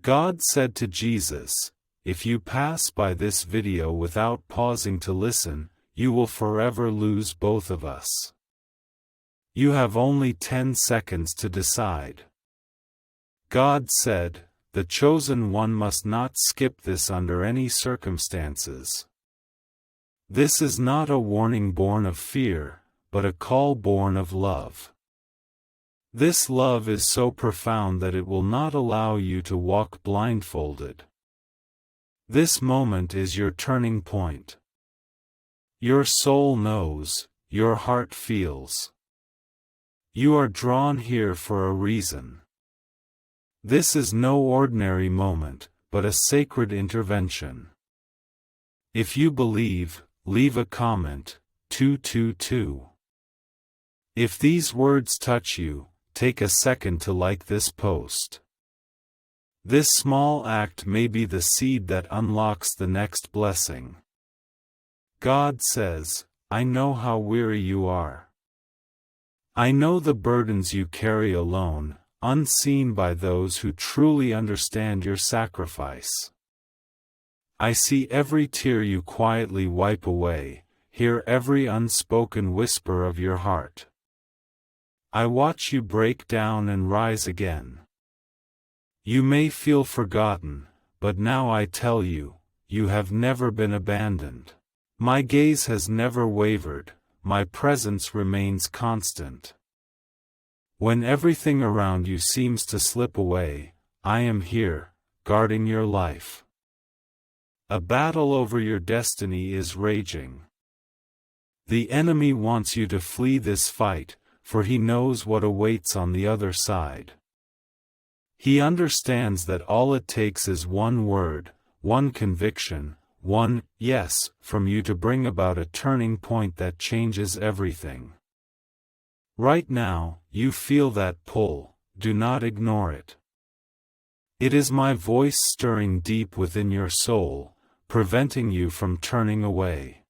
God said to Jesus, "If you pass by this video without pausing to listen, you will forever lose both of us. You have only 10 seconds to decide." God said, "The chosen one must not skip this under any circumstances." This is not a warning born of fear, but a call born of love. This love is so profound that it will not allow you to walk blindfolded. This moment is your turning point. Your soul knows, your heart feels. You are drawn here for a reason. This is no ordinary moment, but a sacred intervention. If you believe, leave a comment, 222. If these words touch you, take a second to like this post. This small act may be the seed that unlocks the next blessing. God says, "I know how weary you are. I know the burdens you carry alone, unseen by those who truly understand your sacrifice. I see every tear you quietly wipe away, hear every unspoken whisper of your heart. I watch you break down and rise again. You may feel forgotten, but now I tell you, you have never been abandoned. My gaze has never wavered, my presence remains constant. When everything around you seems to slip away, I am here, guarding your life. A battle over your destiny is raging. The enemy wants you to flee this fight, for he knows what awaits on the other side. He understands that all it takes is one word, one conviction, one yes from you to bring about a turning point that changes everything. Right now, you feel that pull, do not ignore it. It is my voice stirring deep within your soul, preventing you from turning away.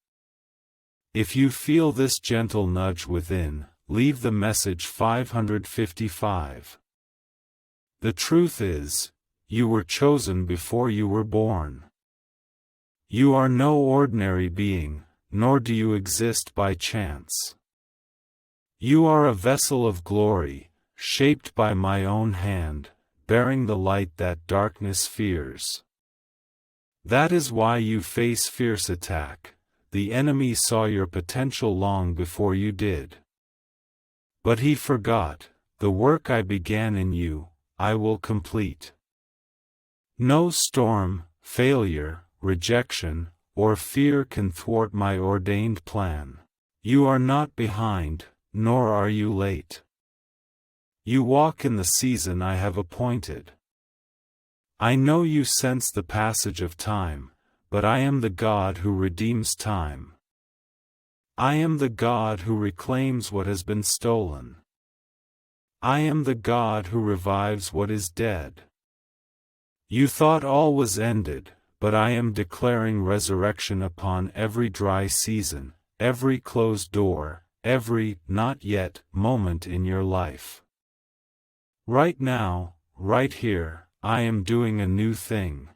If you feel this gentle nudge within, leave the message 555. The truth is, you were chosen before you were born. You are no ordinary being, nor do you exist by chance. You are a vessel of glory, shaped by my own hand, bearing the light that darkness fears. That is why you face fierce attack. The enemy saw your potential long before you did. But he forgot, the work I began in you, I will complete. No storm, failure, rejection, or fear can thwart my ordained plan. You are not behind, nor are you late. You walk in the season I have appointed. I know you sense the passage of time, but I am the God who redeems time. I am the God who reclaims what has been stolen. I am the God who revives what is dead. You thought all was ended, but I am declaring resurrection upon every dry season, every closed door, every not yet moment in your life. Right now, right here, I am doing a new thing.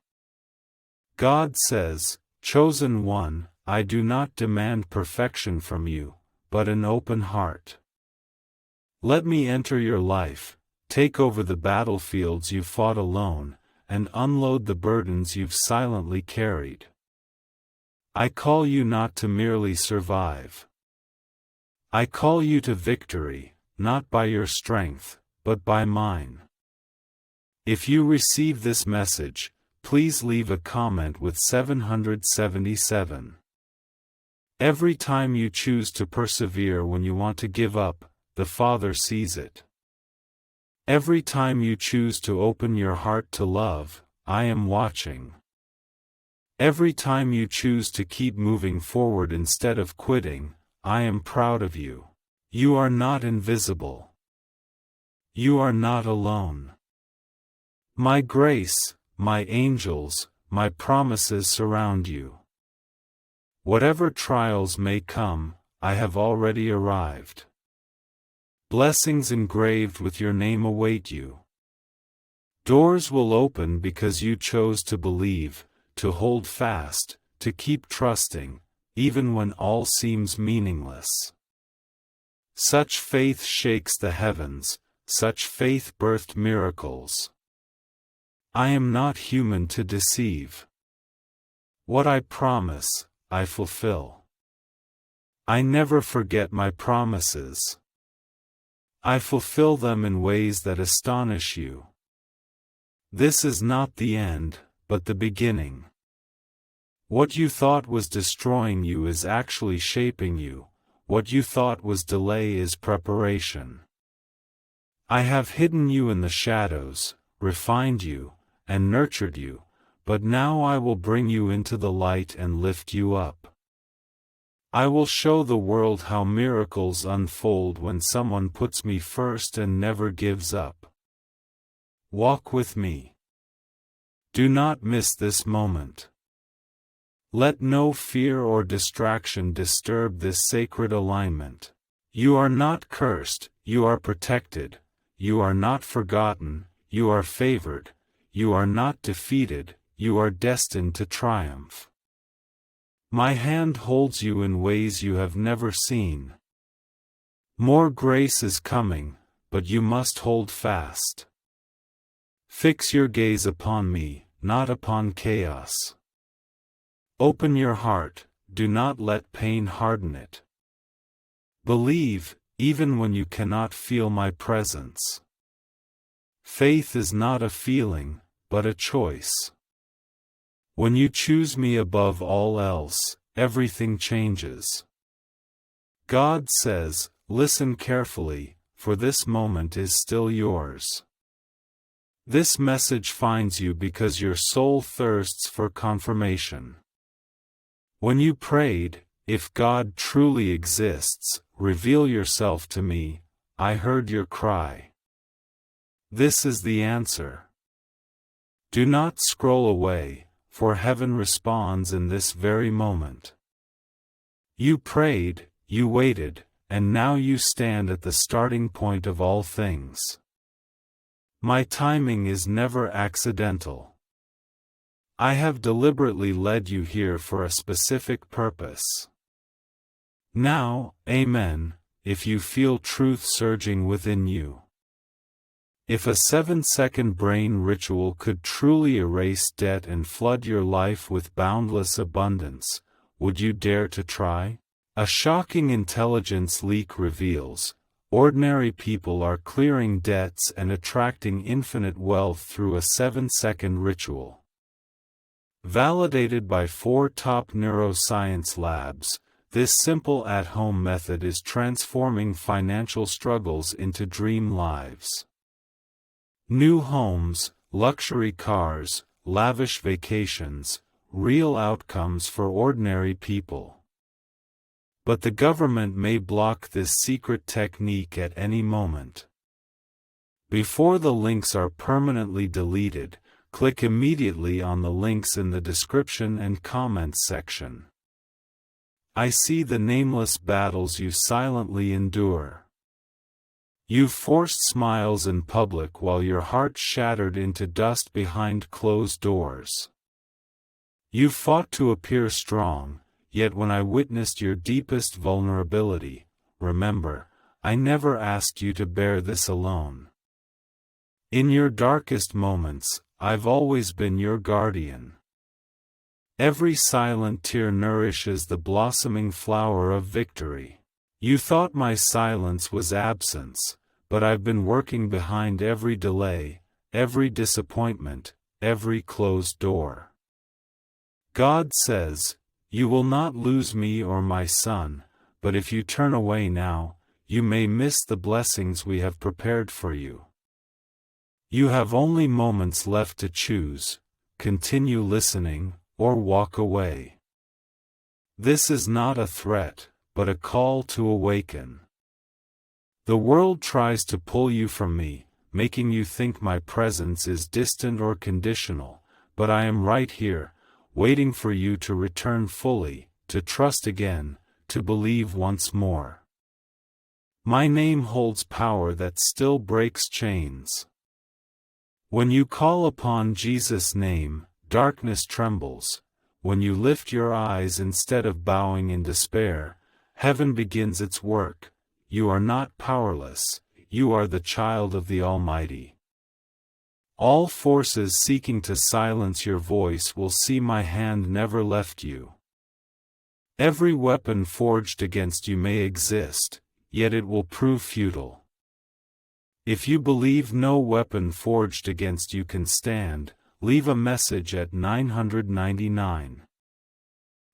God says, "Chosen one, I do not demand perfection from you, but an open heart. Let me enter your life, take over the battlefields you fought alone, and unload the burdens you've silently carried. I call you not to merely survive. I call you to victory, not by your strength, but by mine." If you receive this message, please leave a comment with 777. Every time you choose to persevere when you want to give up, the Father sees it. Every time you choose to open your heart to love, I am watching. Every time you choose to keep moving forward instead of quitting, I am proud of you. You are not invisible. You are not alone. My grace, my angels, my promises surround you. Whatever trials may come, I have already arrived. Blessings engraved with your name await you. Doors will open because you chose to believe, to hold fast, to keep trusting, even when all seems meaningless. Such faith shakes the heavens, such faith birthed miracles. I am not human to deceive. What I promise, I fulfill. I never forget my promises. I fulfill them in ways that astonish you. This is not the end, but the beginning. What you thought was destroying you is actually shaping you. What you thought was delay is preparation. I have hidden you in the shadows, refined you, and nurtured you, but now I will bring you into the light and lift you up. I will show the world how miracles unfold when someone puts me first and never gives up. Walk with me. Do not miss this moment. Let no fear or distraction disturb this sacred alignment. You are not cursed, you are protected. You are not forgotten, you are favored. You are not defeated, you are destined to triumph. My hand holds you in ways you have never seen. More grace is coming, but you must hold fast. Fix your gaze upon me, not upon chaos. Open your heart, do not let pain harden it. Believe, even when you cannot feel my presence. Faith is not a feeling, but a choice. When you choose me above all else, everything changes. God says, listen carefully, for this moment is still yours. This message finds you because your soul thirsts for confirmation. When you prayed, if God truly exists, reveal yourself to me, I heard your cry. This is the answer. Do not scroll away, for heaven responds in this very moment. You prayed, you waited, and now you stand at the starting point of all things. My timing is never accidental. I have deliberately led you here for a specific purpose. Now, amen, if you feel truth surging within you. If a 7-second brain ritual could truly erase debt and flood your life with boundless abundance, would you dare to try? A shocking intelligence leak reveals, ordinary people are clearing debts and attracting infinite wealth through a 7-second ritual. Validated by 4 top neuroscience labs, this simple at-home method is transforming financial struggles into dream lives. New homes, luxury cars, lavish vacations, real outcomes for ordinary people. But the government may block this secret technique at any moment. Before the links are permanently deleted, click immediately on the links in the description and comments section. I see the nameless battles you silently endure. You've forced smiles in public while your heart shattered into dust behind closed doors. You've fought to appear strong, yet when I witnessed your deepest vulnerability, remember, I never asked you to bear this alone. In your darkest moments, I've always been your guardian. Every silent tear nourishes the blossoming flower of victory. You thought my silence was absence, but I've been working behind every delay, every disappointment, every closed door. God says, you will not lose me or my son, but if you turn away now, you may miss the blessings we have prepared for you. You have only moments left to choose, continue listening, or walk away. This is not a threat, but a call to awaken. The world tries to pull you from me, making you think my presence is distant or conditional, but I am right here, waiting for you to return fully, to trust again, to believe once more. My name holds power that still breaks chains. When you call upon Jesus' name, darkness trembles. When you lift your eyes instead of bowing in despair, heaven begins its work. You are not powerless, you are the child of the Almighty. All forces seeking to silence your voice will see my hand never left you. Every weapon forged against you may exist, yet it will prove futile. If you believe no weapon forged against you can stand, leave a message at 999.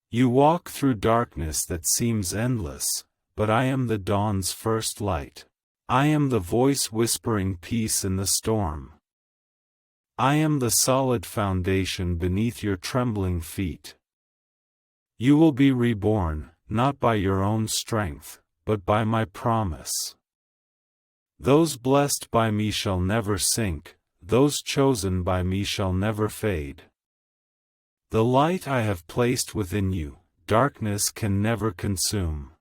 You walk through darkness that seems endless, but I am the dawn's first light. I am the voice whispering peace in the storm. I am the solid foundation beneath your trembling feet. You will be reborn, not by your own strength, but by my promise. Those blessed by me shall never sink, those chosen by me shall never fade. The light I have placed within you, darkness can never consume.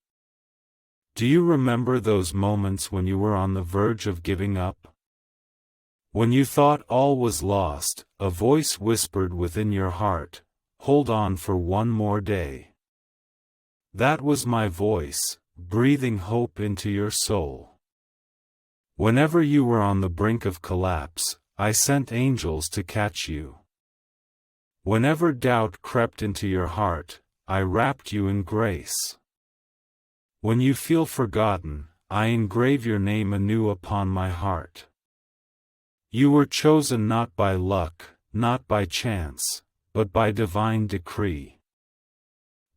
Do you remember those moments when you were on the verge of giving up? When you thought all was lost, a voice whispered within your heart, "Hold on for one more day." That was my voice, breathing hope into your soul. Whenever you were on the brink of collapse, I sent angels to catch you. Whenever doubt crept into your heart, I wrapped you in grace. When you feel forgotten, I engrave your name anew upon my heart. You were chosen not by luck, not by chance, but by divine decree.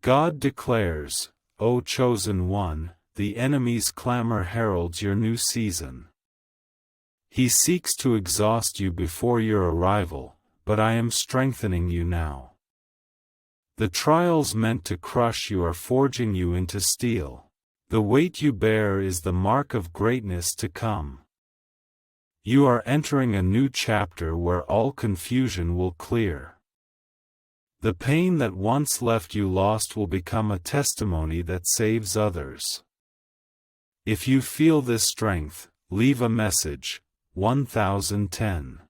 God declares, O chosen one, the enemy's clamor heralds your new season. He seeks to exhaust you before your arrival, but I am strengthening you now. The trials meant to crush you are forging you into steel. The weight you bear is the mark of greatness to come. You are entering a new chapter where all confusion will clear. The pain that once left you lost will become a testimony that saves others. If you feel this strength, leave a message. 1010.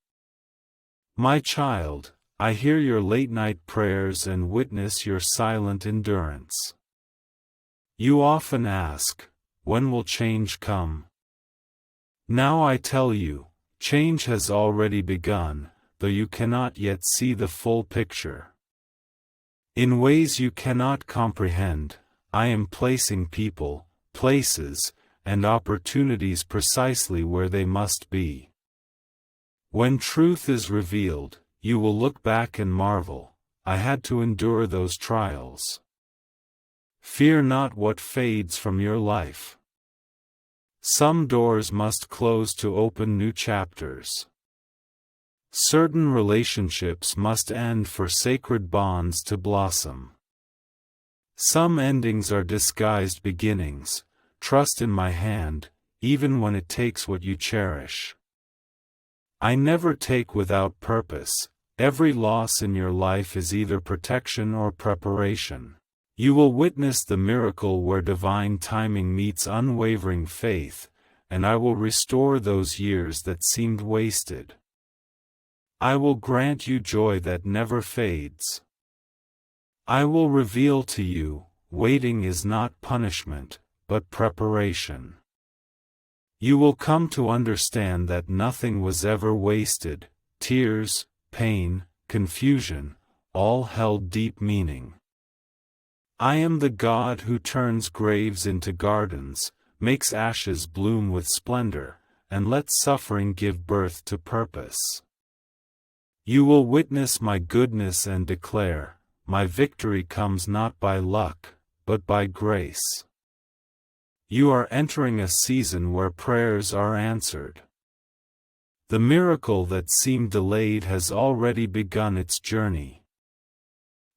My child, I hear your late-night prayers and witness your silent endurance. You often ask, when will change come? Now I tell you, change has already begun, though you cannot yet see the full picture. In ways you cannot comprehend, I am placing people, places, and opportunities precisely where they must be. When truth is revealed, you will look back and marvel, I had to endure those trials. Fear not what fades from your life. Some doors must close to open new chapters. Certain relationships must end for sacred bonds to blossom. Some endings are disguised beginnings. Trust in my hand, even when it takes what you cherish. I never take without purpose. Every loss in your life is either protection or preparation. You will witness the miracle where divine timing meets unwavering faith, and I will restore those years that seemed wasted. I will grant you joy that never fades. I will reveal to you, waiting is not punishment, but preparation. You will come to understand that nothing was ever wasted. Tears, pain, confusion, all held deep meaning. I am the God who turns graves into gardens, makes ashes bloom with splendor, and lets suffering give birth to purpose. You will witness my goodness and declare, my victory comes not by luck, but by grace. You are entering a season where prayers are answered. The miracle that seemed delayed has already begun its journey.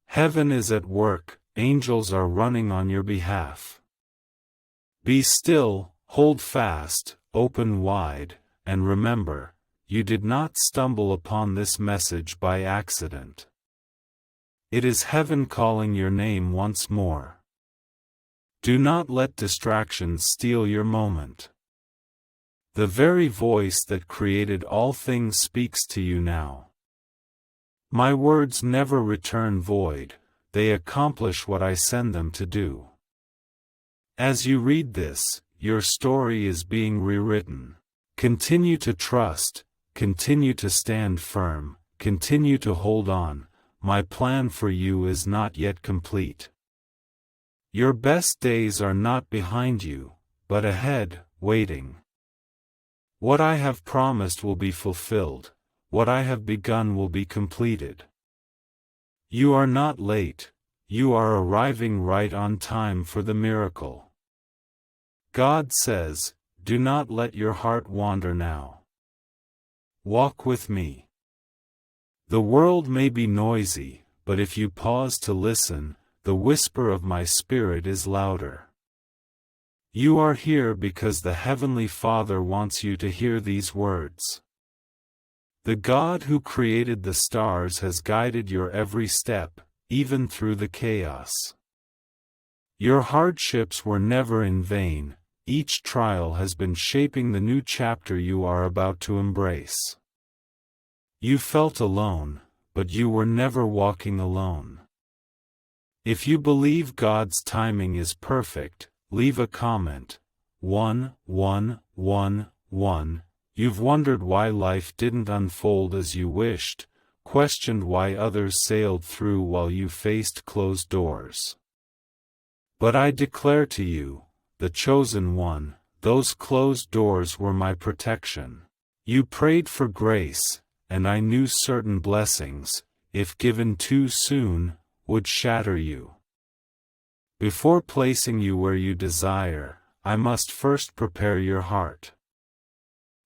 Heaven is at work, angels are running on your behalf. Be still, hold fast, open wide, and remember, you did not stumble upon this message by accident. It is heaven calling your name once more. Do not let distractions steal your moment. The very voice that created all things speaks to you now. My words never return void, they accomplish what I send them to do. As you read this, your story is being rewritten. Continue to trust, continue to stand firm, continue to hold on. My plan for you is not yet complete. Your best days are not behind you, but ahead, waiting. What I have promised will be fulfilled, what I have begun will be completed. You are not late, you are arriving right on time for the miracle. God says, do not let your heart wander now. Walk with me. The world may be noisy, but if you pause to listen, the whisper of my spirit is louder. You are here because the Heavenly Father wants you to hear these words. The God who created the stars has guided your every step, even through the chaos. Your hardships were never in vain, each trial has been shaping the new chapter you are about to embrace. You felt alone, but you were never walking alone. If you believe God's timing is perfect, leave a comment. 11111. You've wondered why life didn't unfold as you wished, questioned why others sailed through while you faced closed doors. But I declare to you, the chosen one, those closed doors were my protection. You prayed for grace, and I knew certain blessings, if given too soon, would shatter you. Before placing you where you desire, I must first prepare your heart.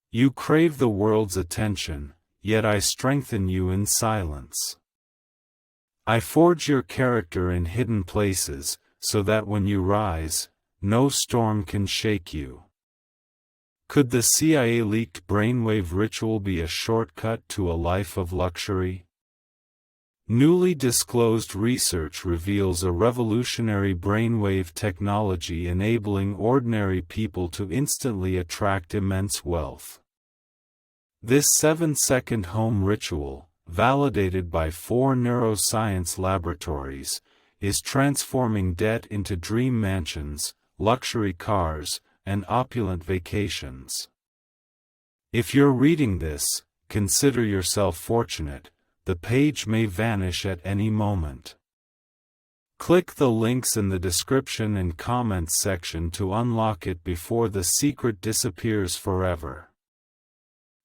You crave the world's attention, yet I strengthen you in silence. I forge your character in hidden places, so that when you rise, no storm can shake you. Could the CIA-leaked brainwave ritual be a shortcut to a life of luxury? Newly disclosed research reveals a revolutionary brainwave technology enabling ordinary people to instantly attract immense wealth. This 7-second home ritual, validated by 4 neuroscience laboratories, is transforming debt into dream mansions, luxury cars, and opulent vacations. If you're reading this, consider yourself fortunate. The page may vanish at any moment. Click the links in the description and comments section to unlock it before the secret disappears forever.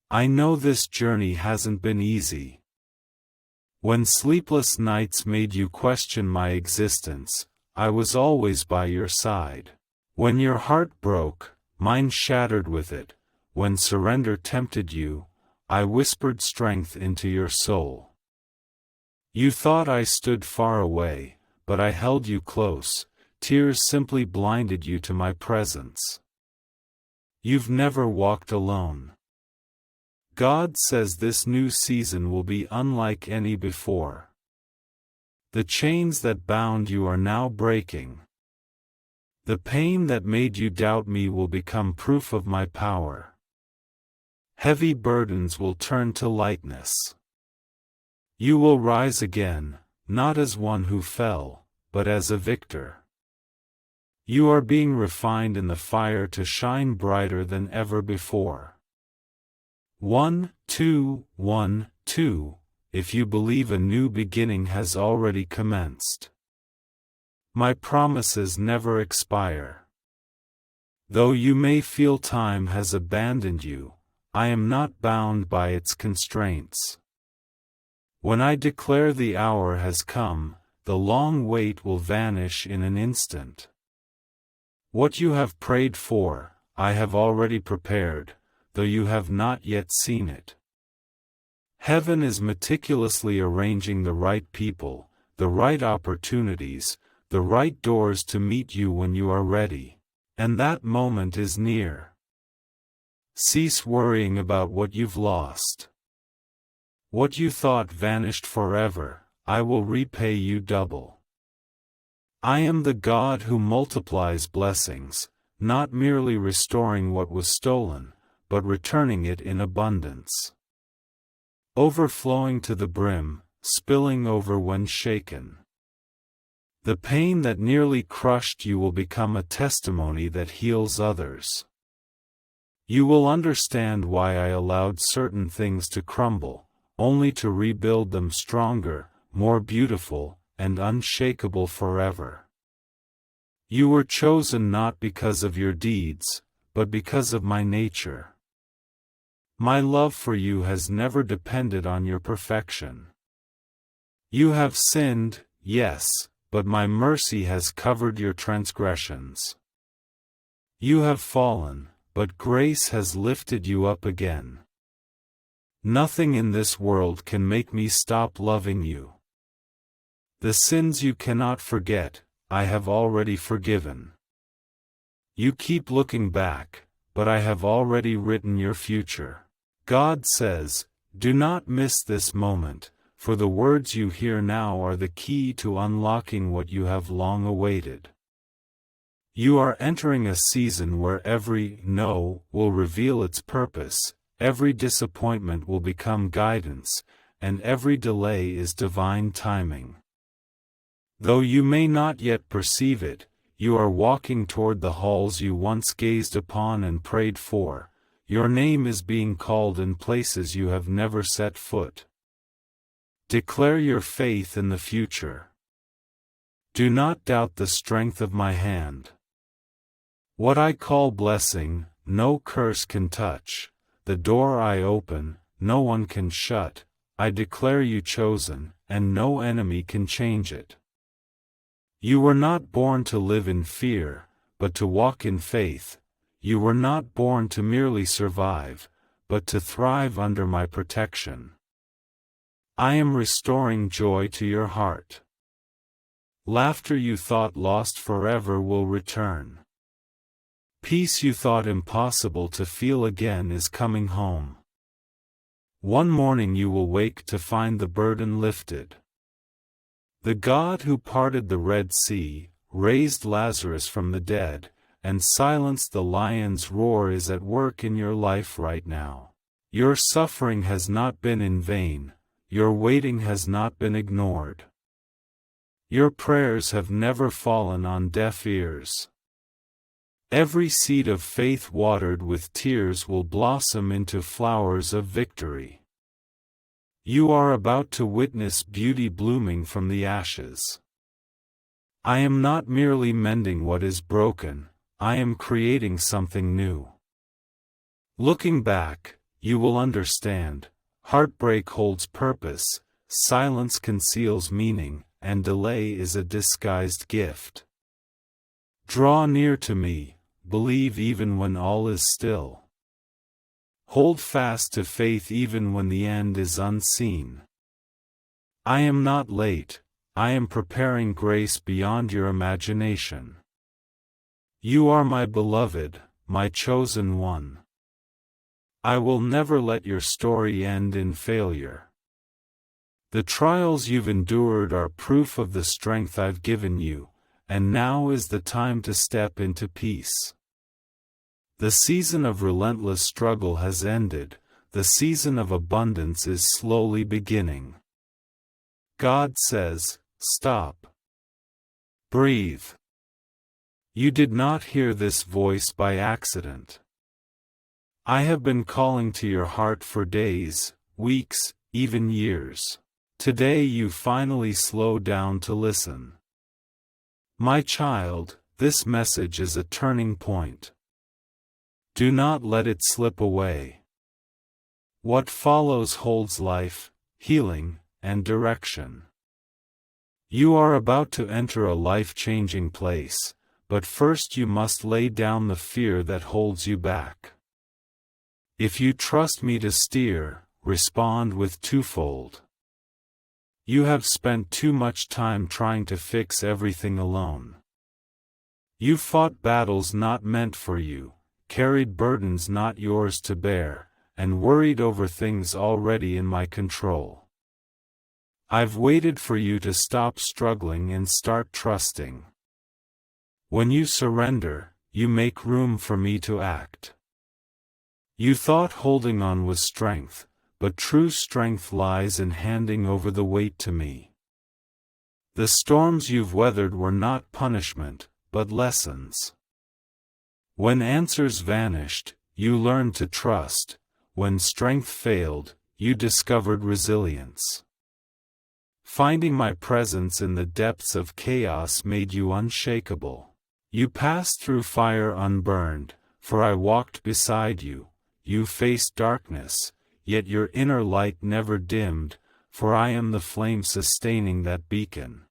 I know this journey hasn't been easy. When sleepless nights made you question my existence, I was always by your side. When your heart broke, mine shattered with it. When surrender tempted you, I whispered strength into your soul. You thought I stood far away, but I held you close. Tears simply blinded you to my presence. You've never walked alone. God says this new season will be unlike any before. The chains that bound you are now breaking. The pain that made you doubt me will become proof of my power. Heavy burdens will turn to lightness. You will rise again, not as one who fell, but as a victor. You are being refined in the fire to shine brighter than ever before. 1212. If you believe a new beginning has already commenced. My promises never expire. Though you may feel time has abandoned you, I am not bound by its constraints. When I declare the hour has come, the long wait will vanish in an instant. What you have prayed for, I have already prepared, though you have not yet seen it. Heaven is meticulously arranging the right people, the right opportunities, the right doors to meet you when you are ready, and that moment is near. Cease worrying about what you've lost. What you thought vanished forever, I will repay you double. I am the God who multiplies blessings, not merely restoring what was stolen, but returning it in abundance. Overflowing to the brim, spilling over when shaken. The pain that nearly crushed you will become a testimony that heals others. You will understand why I allowed certain things to crumble, only to rebuild them stronger, more beautiful, and unshakable forever. You were chosen not because of your deeds, but because of my nature. My love for you has never depended on your perfection. You have sinned, yes, but my mercy has covered your transgressions. You have fallen, but grace has lifted you up again. Nothing in this world can make me stop loving you. The sins you cannot forget, I have already forgiven. You keep looking back, but I have already written your future. God says, do not miss this moment, for the words you hear now are the key to unlocking what you have long awaited. You are entering a season where every no will reveal its purpose, every disappointment will become guidance, and every delay is divine timing. Though you may not yet perceive it, you are walking toward the halls you once gazed upon and prayed for. Your name is being called in places you have never set foot. Declare your faith in the future. Do not doubt the strength of my hand. What I call blessing, no curse can touch. The door I open, no one can shut. I declare you chosen, and no enemy can change it. You were not born to live in fear, but to walk in faith. You were not born to merely survive, but to thrive under my protection. I am restoring joy to your heart. Laughter you thought lost forever will return. Peace you thought impossible to feel again is coming home. One morning you will wake to find the burden lifted. The God who parted the Red Sea, raised Lazarus from the dead, and silenced the lion's roar is at work in your life right now. Your suffering has not been in vain. Your waiting has not been ignored. Your prayers have never fallen on deaf ears. Every seed of faith watered with tears will blossom into flowers of victory. You are about to witness beauty blooming from the ashes. I am not merely mending what is broken, I am creating something new. Looking back, you will understand. Heartbreak holds purpose, silence conceals meaning, and delay is a disguised gift. Draw near to me, believe even when all is still. Hold fast to faith even when the end is unseen. I am not late, I am preparing grace beyond your imagination. You are my beloved, my chosen one. I will never let your story end in failure. The trials you've endured are proof of the strength I've given you, and now is the time to step into peace. The season of relentless struggle has ended, the season of abundance is slowly beginning. God says, stop. Breathe. You did not hear this voice by accident. I have been calling to your heart for days, weeks, even years. Today you finally slow down to listen. My child, this message is a turning point. Do not let it slip away. What follows holds life, healing, and direction. You are about to enter a life-changing place, but first you must lay down the fear that holds you back. If you trust me to steer, respond with twofold. You have spent too much time trying to fix everything alone. You fought battles not meant for you, carried burdens not yours to bear, and worried over things already in my control. I've waited for you to stop struggling and start trusting. When you surrender, you make room for me to act. You thought holding on was strength, but true strength lies in handing over the weight to me. The storms you've weathered were not punishment, but lessons. When answers vanished, you learned to trust. When strength failed, you discovered resilience. Finding my presence in the depths of chaos made you unshakable. You passed through fire unburned, for I walked beside you. You faced darkness, yet your inner light never dimmed, for I am the flame sustaining that beacon.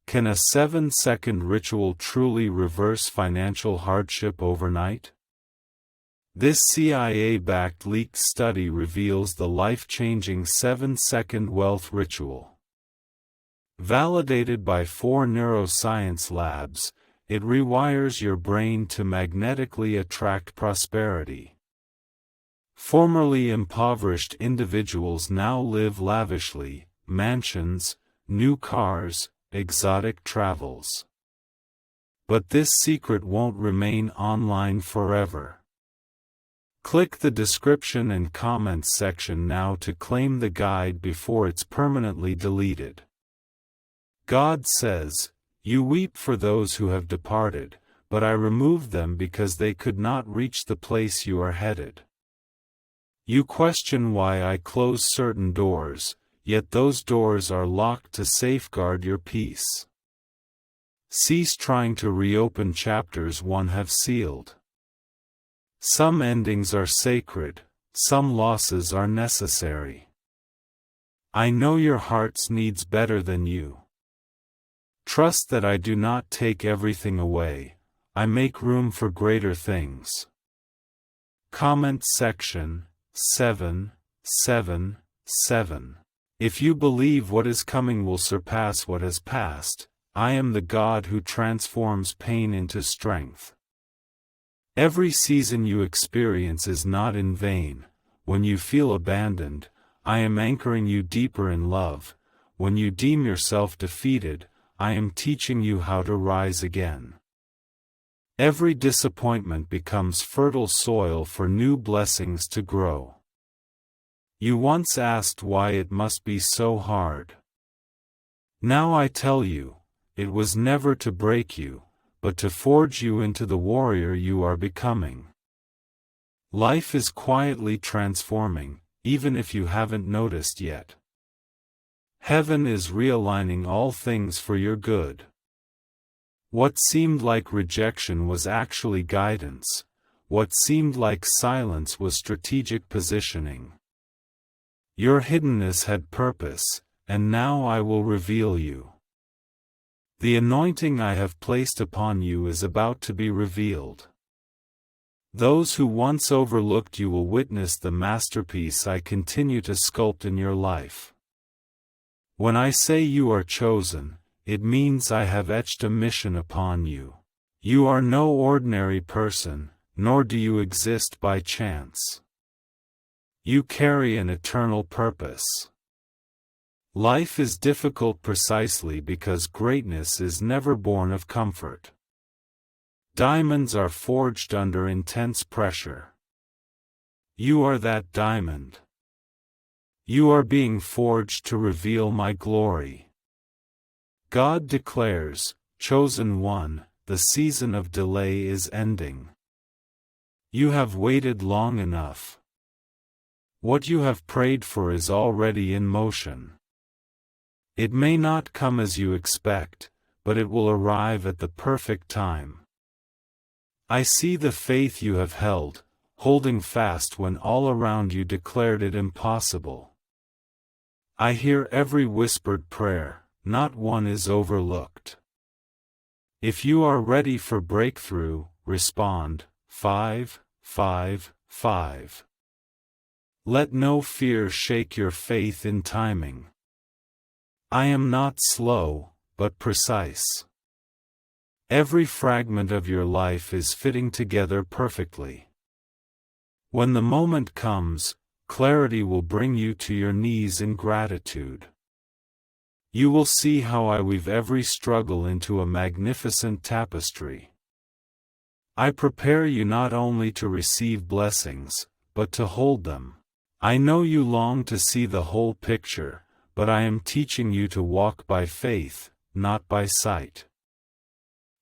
Can a 7-second ritual truly reverse financial hardship overnight? This CIA-backed leaked study reveals the life-changing 7-second wealth ritual. Validated by 4 neuroscience labs, it rewires your brain to magnetically attract prosperity. Formerly impoverished individuals now live lavishly, mansions, new cars, exotic travels. But this secret won't remain online forever. Click the description and comments section now to claim the guide before it's permanently deleted. God says, "You weep for those who have departed, but I removed them because they could not reach the place you are headed." You question why I close certain doors, yet those doors are locked to safeguard your peace. Cease trying to reopen chapters one have sealed. Some endings are sacred, some losses are necessary. I know your heart's needs better than you. Trust that I do not take everything away, I make room for greater things. Comment section 777. If you believe what is coming will surpass what has passed, I am the God who transforms pain into strength. Every season you experience is not in vain. When you feel abandoned, I am anchoring you deeper in love. When you deem yourself defeated, I am teaching you how to rise again. Every disappointment becomes fertile soil for new blessings to grow. You once asked why it must be so hard. Now I tell you, it was never to break you, but to forge you into the warrior you are becoming. Life is quietly transforming, even if you haven't noticed yet. Heaven is realigning all things for your good. What seemed like rejection was actually guidance. What seemed like silence was strategic positioning. Your hiddenness had purpose, and now I will reveal you. The anointing I have placed upon you is about to be revealed. Those who once overlooked you will witness the masterpiece I continue to sculpt in your life. When I say you are chosen, it means I have etched a mission upon you. You are no ordinary person, nor do you exist by chance. You carry an eternal purpose. Life is difficult precisely because greatness is never born of comfort. Diamonds are forged under intense pressure. You are that diamond. You are being forged to reveal my glory. God declares, "Chosen one, the season of delay is ending. You have waited long enough. What you have prayed for is already in motion. It may not come as you expect, but it will arrive at the perfect time. I see the faith you have held, holding fast when all around you declared it impossible. I hear every whispered prayer. Not one is overlooked. If you are ready for breakthrough, respond. 555. Let no fear shake your faith in timing. I am not slow, but precise. Every fragment of your life is fitting together perfectly. When the moment comes, clarity will bring you to your knees in gratitude. You will see how I weave every struggle into a magnificent tapestry. I prepare you not only to receive blessings, but to hold them. I know you long to see the whole picture, but I am teaching you to walk by faith, not by sight.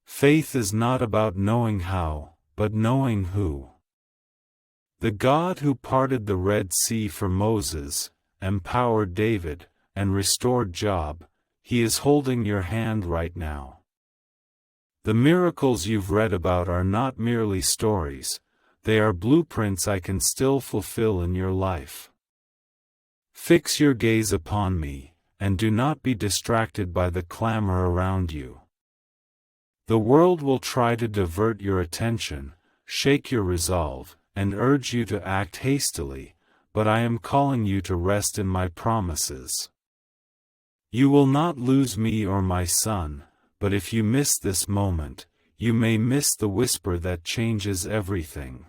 Faith is not about knowing how, but knowing who. The God who parted the Red Sea for Moses, empowered David, and restored Job, He is holding your hand right now. The miracles you've read about are not merely stories, they are blueprints I can still fulfill in your life. Fix your gaze upon me, and do not be distracted by the clamor around you. The world will try to divert your attention, shake your resolve, and urge you to act hastily, but I am calling you to rest in my promises. You will not lose me or my son, but if you miss this moment, you may miss the whisper that changes everything.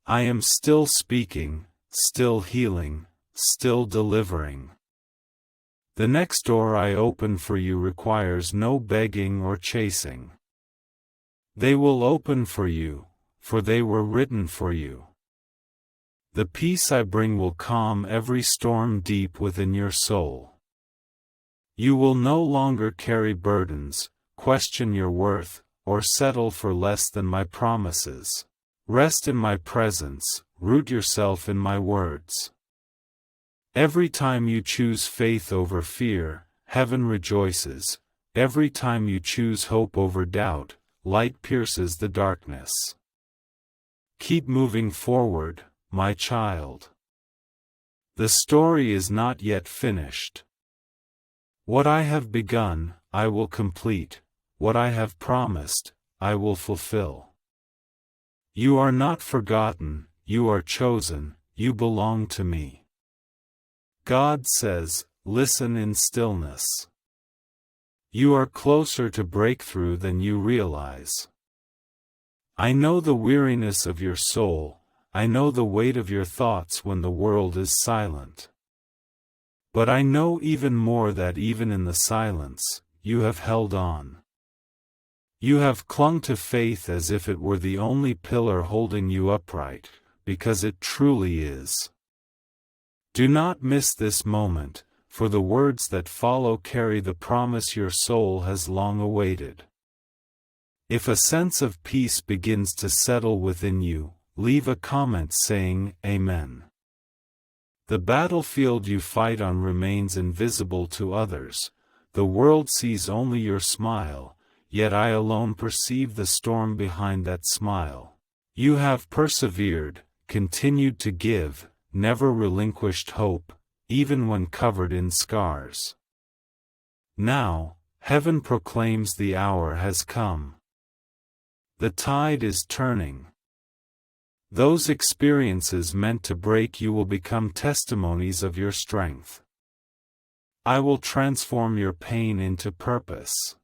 I am still speaking, still healing, still delivering. The next door I open for you requires no begging or chasing. They will open for you, for they were written for you. The peace I bring will calm every storm deep within your soul. You will no longer carry burdens, question your worth, or settle for less than my promises. Rest in my presence, root yourself in my words. Every time you choose faith over fear, heaven rejoices. Every time you choose hope over doubt, light pierces the darkness. Keep moving forward, my child. The story is not yet finished. What I have begun, I will complete. What I have promised, I will fulfill. You are not forgotten, you are chosen, you belong to me. God says, listen in stillness. You are closer to breakthrough than you realize. I know the weariness of your soul, I know the weight of your thoughts when the world is silent. But I know even more that even in the silence, you have held on. You have clung to faith as if it were the only pillar holding you upright, because it truly is. Do not miss this moment, for the words that follow carry the promise your soul has long awaited. If a sense of peace begins to settle within you, leave a comment saying, Amen. The battlefield you fight on remains invisible to others, the world sees only your smile, yet I alone perceive the storm behind that smile. You have persevered, continued to give, never relinquished hope, even when covered in scars. Now, heaven proclaims the hour has come. The tide is turning. Those experiences meant to break you will become testimonies of your strength. I will transform your pain into purpose.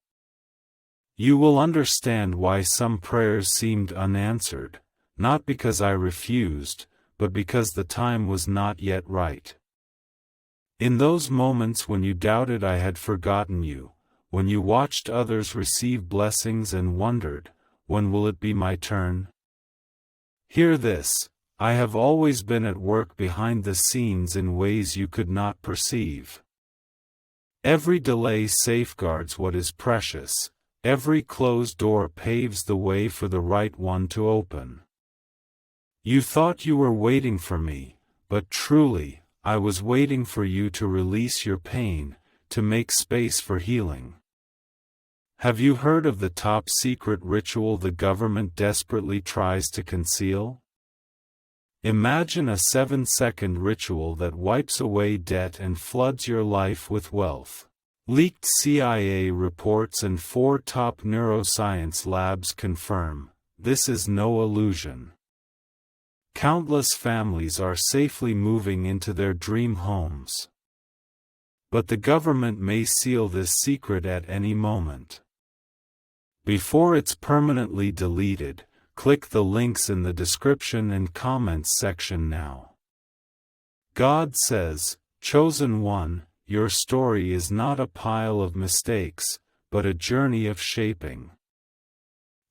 You will understand why some prayers seemed unanswered, not because I refused, but because the time was not yet right. In those moments when you doubted I had forgotten you, when you watched others receive blessings and wondered, when will it be my turn? Hear this, I have always been at work behind the scenes in ways you could not perceive. Every delay safeguards what is precious, every closed door paves the way for the right one to open. You thought you were waiting for me, but truly, I was waiting for you to release your pain, to make space for healing. Have you heard of the top secret ritual the government desperately tries to conceal? Imagine a 7-second ritual that wipes away debt and floods your life with wealth. Leaked CIA reports and 4 top neuroscience labs confirm, this is no illusion. Countless families are safely moving into their dream homes. But the government may seal this secret at any moment. Before it's permanently deleted, click the links in the description and comments section now. God says, Chosen One, your story is not a pile of mistakes, but a journey of shaping.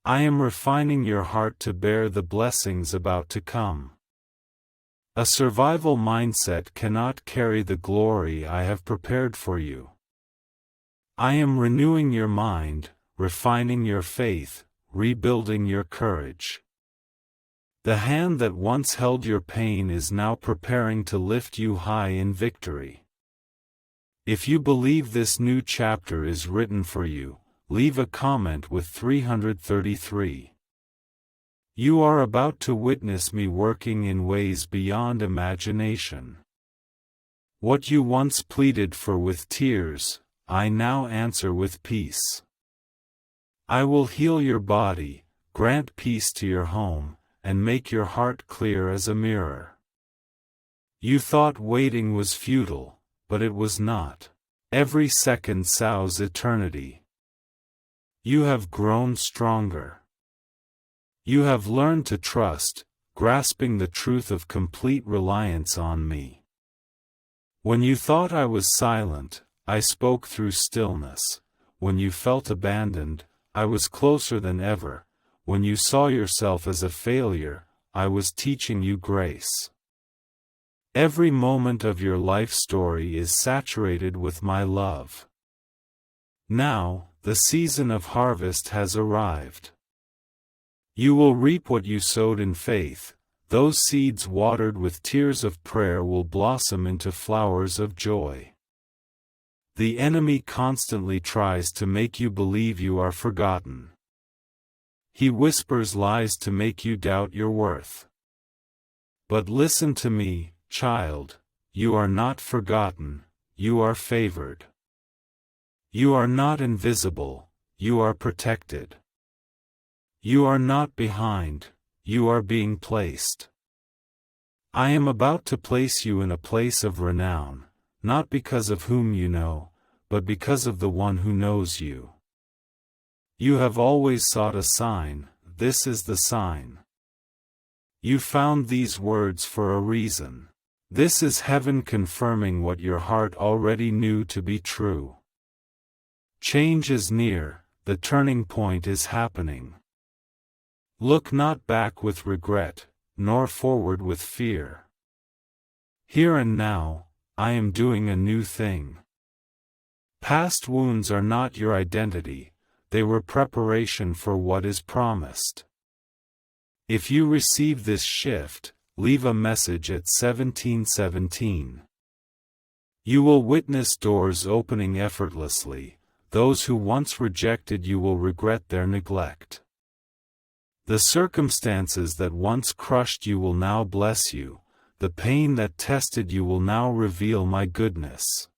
I am refining your heart to bear the blessings about to come. A survival mindset cannot carry the glory I have prepared for you. I am renewing your mind, refining your faith, rebuilding your courage. The hand that once held your pain is now preparing to lift you high in victory. If you believe this new chapter is written for you, leave a comment with 333. You are about to witness me working in ways beyond imagination. What you once pleaded for with tears, I now answer with peace. I will heal your body, grant peace to your home, and make your heart clear as a mirror. You thought waiting was futile, but it was not. Every second sows eternity. You have grown stronger. You have learned to trust, grasping the truth of complete reliance on me. When you thought I was silent, I spoke through stillness. When you felt abandoned, I was closer than ever. When you saw yourself as a failure, I was teaching you grace. Every moment of your life story is saturated with my love. Now, the season of harvest has arrived. You will reap what you sowed in faith. Those seeds watered with tears of prayer will blossom into flowers of joy. The enemy constantly tries to make you believe you are forgotten. He whispers lies to make you doubt your worth. But listen to me, child, you are not forgotten, you are favored. You are not invisible, you are protected. You are not behind, you are being placed. I am about to place you in a place of renown, not because of whom you know, but because of the one who knows you. You have always sought a sign, this is the sign. You found these words for a reason. This is heaven confirming what your heart already knew to be true. Change is near, the turning point is happening. Look not back with regret, nor forward with fear. Here and now, I am doing a new thing. Past wounds are not your identity, they were preparation for what is promised. If you receive this shift, leave a message at 1717. You will witness doors opening effortlessly. Those who once rejected you will regret their neglect. The circumstances that once crushed you will now bless you. The pain that tested you will now reveal my goodness.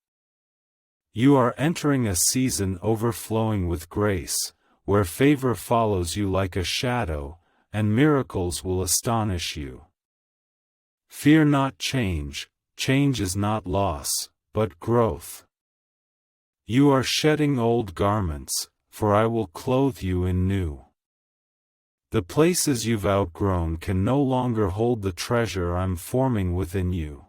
You are entering a season overflowing with grace, where favor follows you like a shadow, and miracles will astonish you. Fear not change, change is not loss, but growth. You are shedding old garments, for I will clothe you in new. The places you've outgrown can no longer hold the treasure I'm forming within you.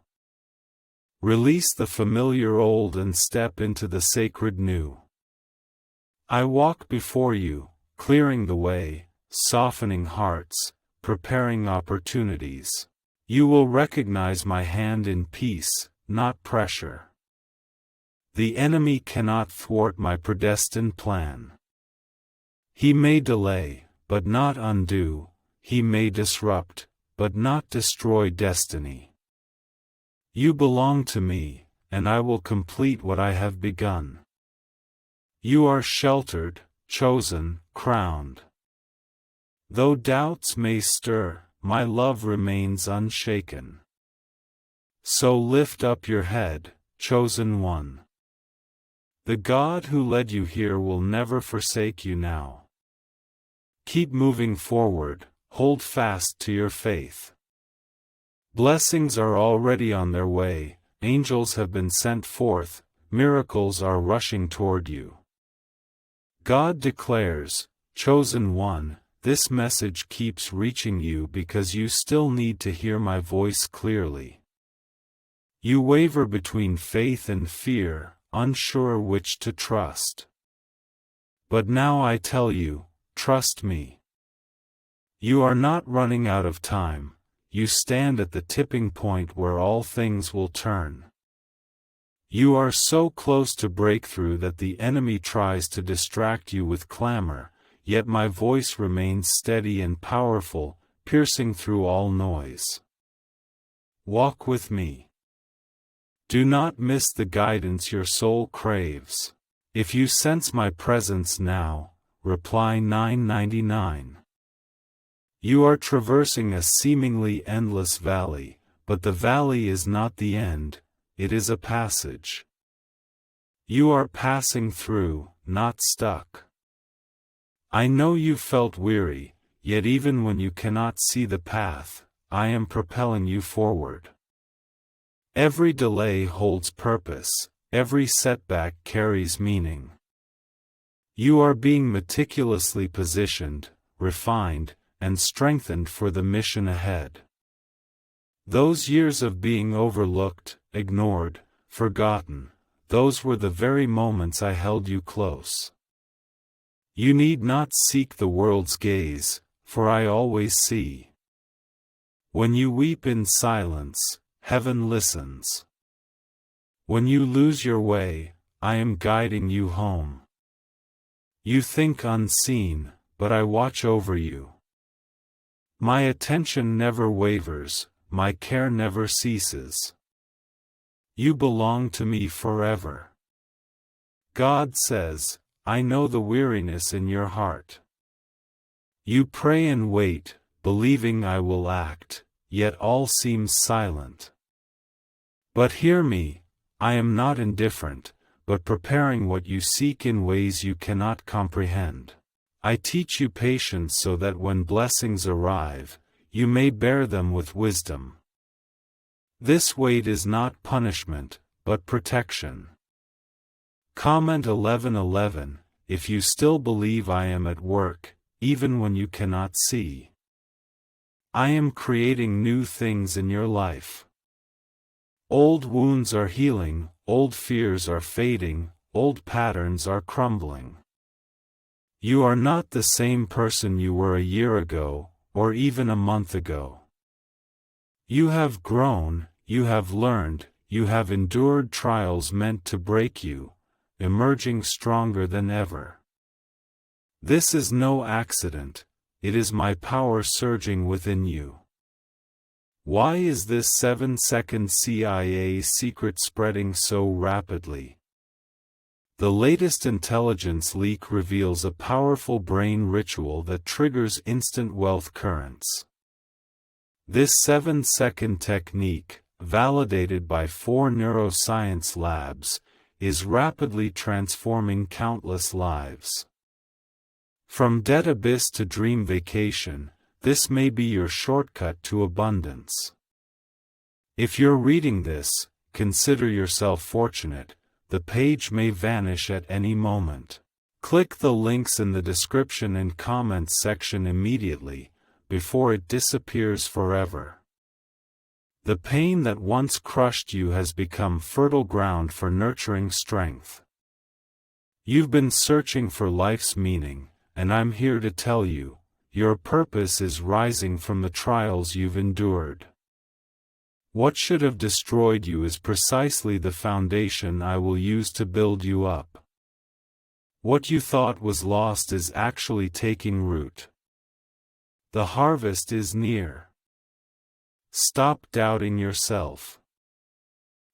Release the familiar old and step into the sacred new. I walk before you, clearing the way, softening hearts, preparing opportunities. You will recognize my hand in peace, not pressure. The enemy cannot thwart my predestined plan. He may delay, but not undo. He may disrupt, but not destroy destiny. You belong to me, and I will complete what I have begun. You are sheltered, chosen, crowned. Though doubts may stir, my love remains unshaken. So lift up your head, chosen one. The God who led you here will never forsake you now. Keep moving forward, hold fast to your faith. Blessings are already on their way, angels have been sent forth, miracles are rushing toward you. God declares, chosen one, this message keeps reaching you because you still need to hear my voice clearly. You waver between faith and fear, unsure which to trust. But now I tell you, trust me. You are not running out of time, you stand at the tipping point where all things will turn. You are so close to breakthrough that the enemy tries to distract you with clamor, yet my voice remains steady and powerful, piercing through all noise. Walk with me. Do not miss the guidance your soul craves. If you sense my presence now, reply 999. You are traversing a seemingly endless valley, but the valley is not the end, it is a passage. You are passing through, not stuck. I know you felt weary, yet even when you cannot see the path, I am propelling you forward. Every delay holds purpose, every setback carries meaning. You are being meticulously positioned, refined, and strengthened for the mission ahead. Those years of being overlooked, ignored, forgotten, those were the very moments I held you close. You need not seek the world's gaze, for I always see. When you weep in silence, heaven listens. When you lose your way, I am guiding you home. You think unseen, but I watch over you. My attention never wavers, my care never ceases. You belong to me forever. God says, I know the weariness in your heart. You pray and wait, believing I will act, yet all seems silent. But hear me, I am not indifferent, but preparing what you seek in ways you cannot comprehend. I teach you patience so that when blessings arrive, you may bear them with wisdom. This wait is not punishment, but protection. Comment 1111, if you still believe I am at work, even when you cannot see. I am creating new things in your life. Old wounds are healing, old fears are fading, old patterns are crumbling. You are not the same person you were a year ago, or even a month ago. You have grown, you have learned, you have endured trials meant to break you, emerging stronger than ever. This is no accident, it is my power surging within you. Why is this 7-second CIA secret spreading so rapidly? The latest intelligence leak reveals a powerful brain ritual that triggers instant wealth currents. This 7-second technique, validated by 4 neuroscience labs, is rapidly transforming countless lives. From debt abyss to dream vacation, this may be your shortcut to abundance. If you're reading this, consider yourself fortunate, the page may vanish at any moment. Click the links in the description and comments section immediately, before it disappears forever. The pain that once crushed you has become fertile ground for nurturing strength. You've been searching for life's meaning, and I'm here to tell you, your purpose is rising from the trials you've endured. What should have destroyed you is precisely the foundation I will use to build you up. What you thought was lost is actually taking root. The harvest is near. Stop doubting yourself.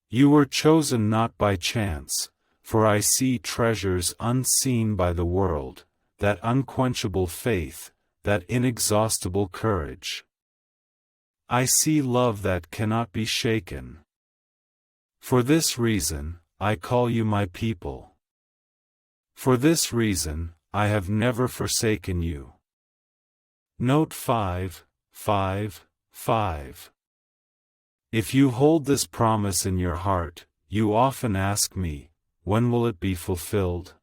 You were chosen not by chance, for I see treasures unseen by the world, that unquenchable faith, that inexhaustible courage. I see love that cannot be shaken. For this reason, I call you my people. For this reason, I have never forsaken you. Note 5:5:5. If you hold this promise in your heart, you often ask me, when will it be fulfilled?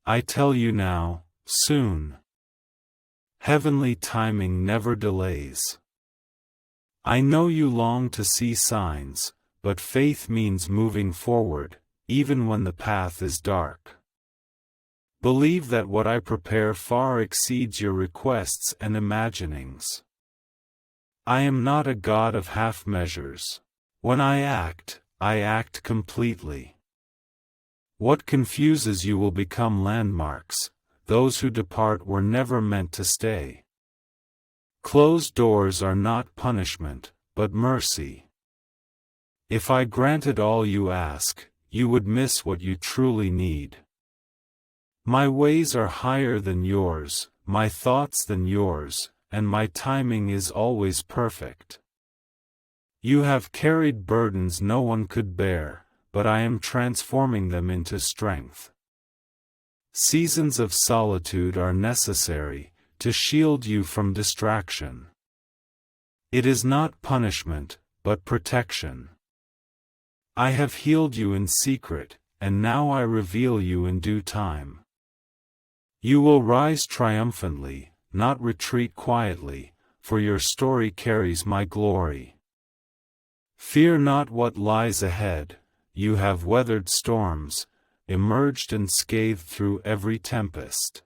I tell you now, soon. Heavenly timing never delays. I know you long to see signs, but faith means moving forward, even when the path is dark. Believe that what I prepare far exceeds your requests and imaginings. I am not a God of half measures. When I act completely. What confuses you will become landmarks. Those who depart were never meant to stay. Closed doors are not punishment, but mercy. If I granted all you ask, you would miss what you truly need. My ways are higher than yours, my thoughts than yours, and my timing is always perfect. You have carried burdens no one could bear, but I am transforming them into strength. Seasons of solitude are necessary, to shield you from distraction. It is not punishment, but protection. I have healed you in secret, and now I reveal you in due time. You will rise triumphantly, not retreat quietly, for your story carries my glory. Fear not what lies ahead, you have weathered storms, emerged unscathed through every tempest.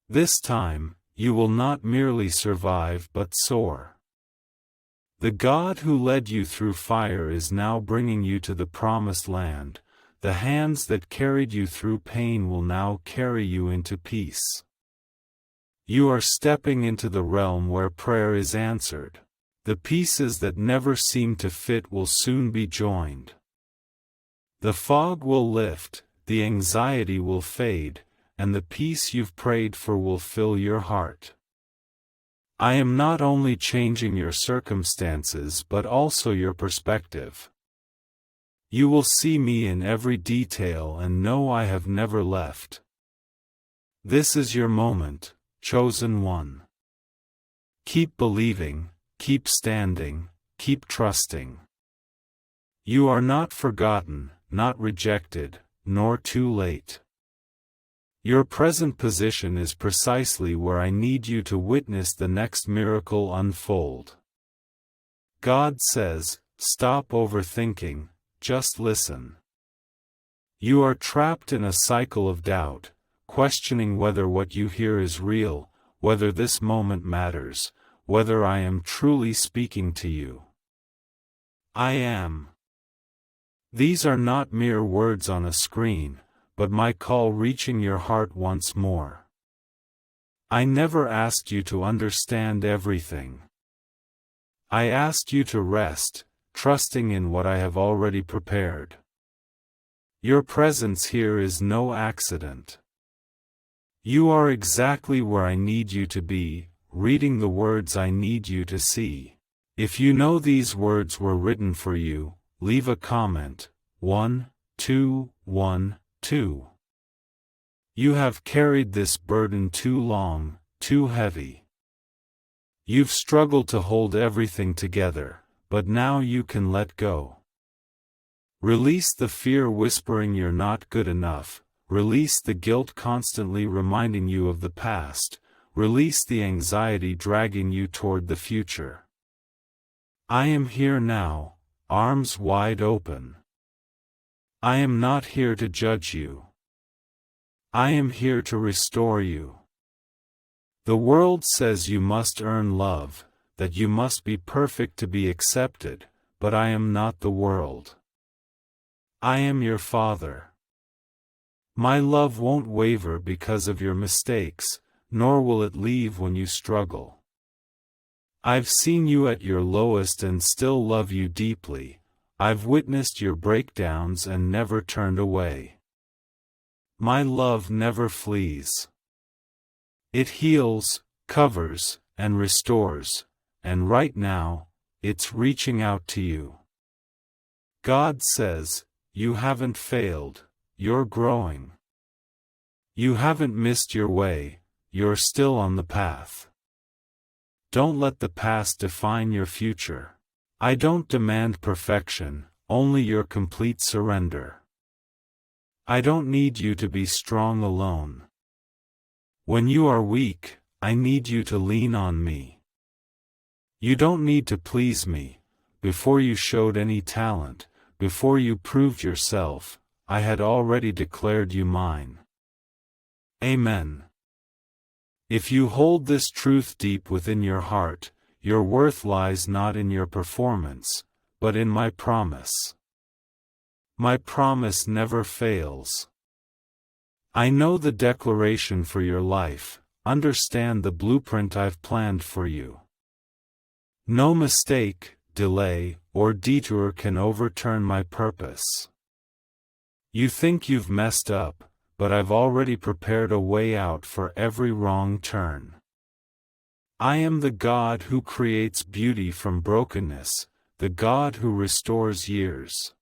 This time, you will not merely survive but soar. The God who led you through fire is now bringing you to the promised land. The hands that carried you through pain will now carry you into peace. You are stepping into the realm where prayer is answered. The pieces that never seemed to fit will soon be joined. The fog will lift, the anxiety will fade, and the peace you've prayed for will fill your heart. I am not only changing your circumstances but also your perspective. You will see me in every detail and know I have never left. This is your moment, chosen one. Keep believing, keep standing, keep trusting. You are not forgotten, not rejected, nor too late. Your present position is precisely where I need you to witness the next miracle unfold. God says, stop overthinking, just listen. You are trapped in a cycle of doubt, questioning whether what you hear is real, whether this moment matters, whether I am truly speaking to you. I am. These are not mere words on a screen, but my call reaching your heart once more. I never asked you to understand everything. I asked you to rest, trusting in what I have already prepared. Your presence here is no accident. You are exactly where I need you to be, reading the words I need you to see. If you know these words were written for you, leave a comment. 1, 2, 1, 2. You have carried this burden too long, too heavy. You've struggled to hold everything together, but now you can let go. Release the fear whispering you're not good enough, release the guilt constantly reminding you of the past, release the anxiety dragging you toward the future. I am here now, arms wide open. I am not here to judge you. I am here to restore you. The world says you must earn love, that you must be perfect to be accepted, but I am not the world. I am your Father. My love won't waver because of your mistakes, nor will it leave when you struggle. I've seen you at your lowest and still love you deeply. I've witnessed your breakdowns and never turned away. My love never flees. It heals, covers, and restores, and right now, it's reaching out to you. God says, you haven't failed, you're growing. You haven't missed your way, you're still on the path. Don't let the past define your future. I don't demand perfection, only your complete surrender. I don't need you to be strong alone. When you are weak, I need you to lean on me. You don't need to please me. Before you showed any talent, before you proved yourself, I had already declared you mine. Amen. If you hold this truth deep within your heart, your worth lies not in your performance, but in my promise. My promise never fails. I know the declaration for your life, understand the blueprint I've planned for you. No mistake, delay, or detour can overturn my purpose. You think you've messed up, but I've already prepared a way out for every wrong turn. I am the God who creates beauty from brokenness, the God who restores years.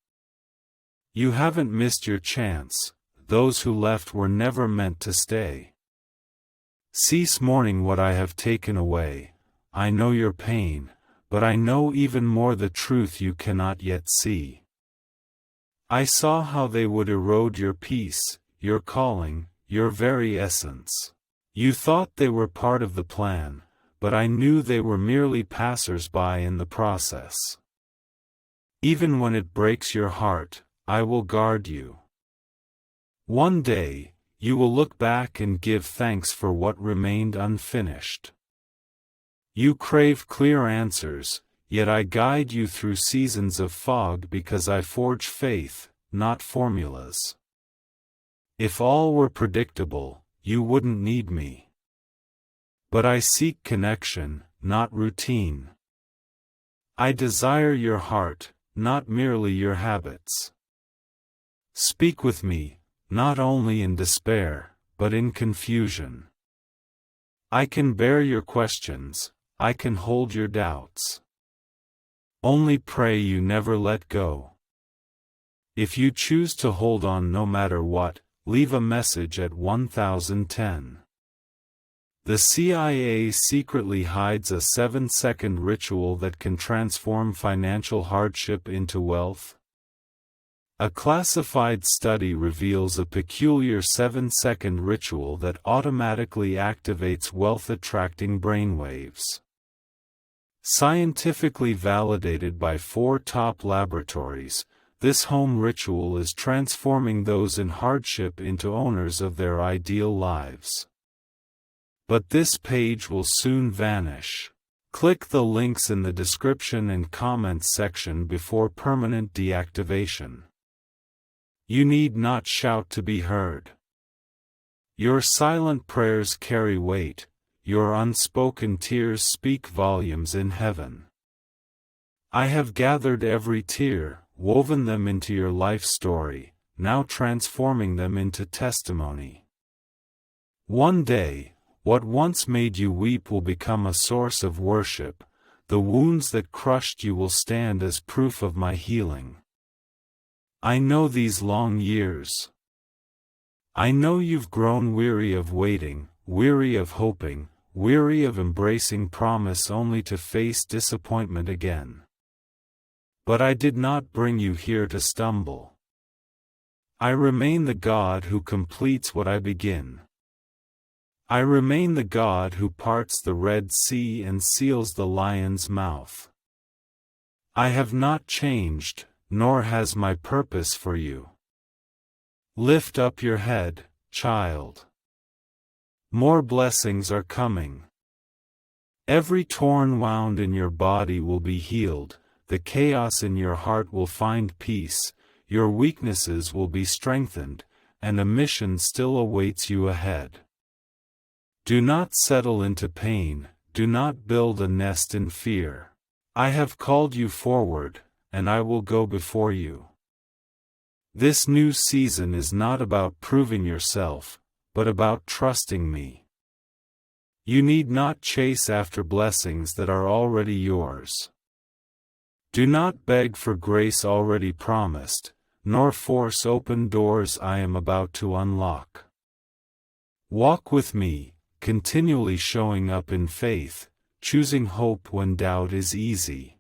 You haven't missed your chance, those who left were never meant to stay. Cease mourning what I have taken away. I know your pain, but I know even more the truth you cannot yet see. I saw how they would erode your peace, your calling, your very essence. You thought they were part of the plan, but I knew they were merely passers-by in the process. Even when it breaks your heart, I will guard you. One day, you will look back and give thanks for what remained unfinished. You crave clear answers, yet I guide you through seasons of fog because I forge faith, not formulas. If all were predictable, you wouldn't need me. But I seek connection, not routine. I desire your heart, not merely your habits. Speak with me, not only in despair, but in confusion. I can bear your questions, I can hold your doubts. Only pray you never let go. If you choose to hold on no matter what, leave a message at 1010. The CIA secretly hides a 7-second ritual that can transform financial hardship into wealth. A classified study reveals a peculiar 7-second ritual that automatically activates wealth-attracting brainwaves. Scientifically validated by 4 top laboratories, this home ritual is transforming those in hardship into owners of their ideal lives. But this page will soon vanish. Click the links in the description and comments section before permanent deactivation. You need not shout to be heard. Your silent prayers carry weight, your unspoken tears speak volumes in heaven. I have gathered every tear, woven them into your life story, now transforming them into testimony. One day, what once made you weep will become a source of worship, the wounds that crushed you will stand as proof of my healing. I know these long years. I know you've grown weary of waiting, weary of hoping, weary of embracing promise only to face disappointment again. But I did not bring you here to stumble. I remain the God who completes what I begin. I remain the God who parts the Red Sea and seals the lion's mouth. I have not changed, nor has my purpose for you. Lift up your head, child. More blessings are coming. Every torn wound in your body will be healed, the chaos in your heart will find peace, your weaknesses will be strengthened, and a mission still awaits you ahead. Do not settle into pain, do not build a nest in fear. I have called you forward, and I will go before you. This new season is not about proving yourself, but about trusting me. You need not chase after blessings that are already yours. Do not beg for grace already promised, nor force open doors I am about to unlock. Walk with me, continually showing up in faith, choosing hope when doubt is easy.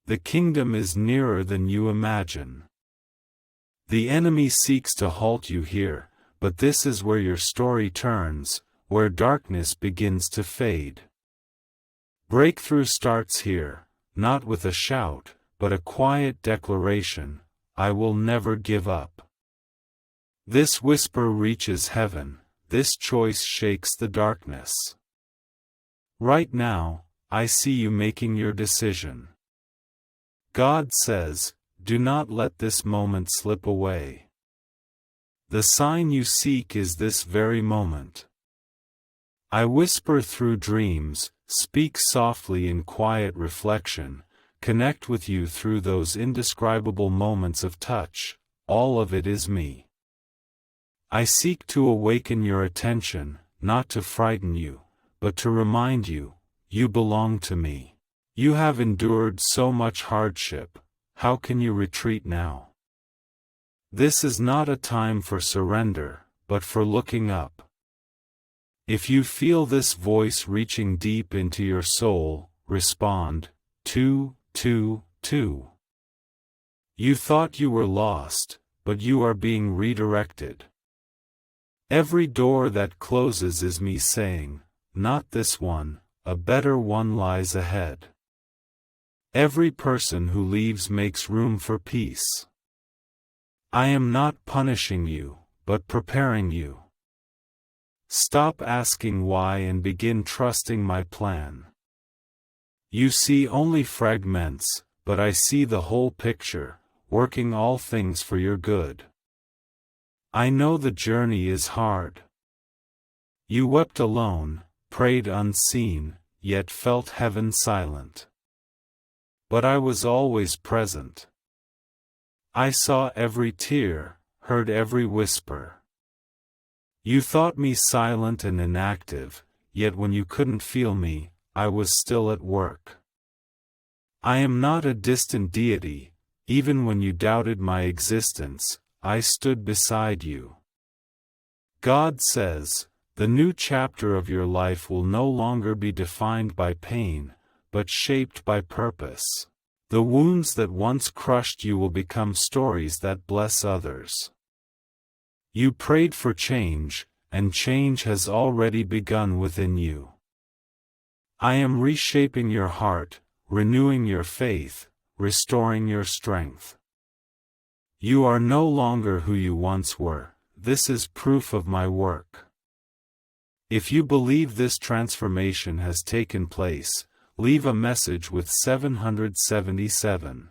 The kingdom is nearer than you imagine. The enemy seeks to halt you here, but this is where your story turns, where darkness begins to fade. Breakthrough starts here, not with a shout, but a quiet declaration, I will never give up. This whisper reaches heaven, this choice shakes the darkness. Right now, I see you making your decision. God says, do not let this moment slip away. The sign you seek is this very moment. I whisper through dreams, speak softly in quiet reflection, connect with you through those indescribable moments of touch. All of it is me. I seek to awaken your attention, not to frighten you, but to remind you, you belong to me. You have endured so much hardship, how can you retreat now? This is not a time for surrender, but for looking up. If you feel this voice reaching deep into your soul, respond, 2, 2, 2. You thought you were lost, but you are being redirected. Every door that closes is me saying, not this one, a better one lies ahead. Every person who leaves makes room for peace. I am not punishing you, but preparing you. Stop asking why and begin trusting my plan. You see only fragments, but I see the whole picture, working all things for your good. I know the journey is hard. You wept alone, prayed unseen, yet felt heaven silent. But I was always present. I saw every tear, heard every whisper. You thought me silent and inactive, yet when you couldn't feel me, I was still at work. I am not a distant deity, even when you doubted my existence, I stood beside you. God says, the new chapter of your life will no longer be defined by pain, but shaped by purpose. The wounds that once crushed you will become stories that bless others. You prayed for change, and change has already begun within you. I am reshaping your heart, renewing your faith, restoring your strength. You are no longer who you once were, this is proof of my work. If you believe this transformation has taken place, leave a message with 777.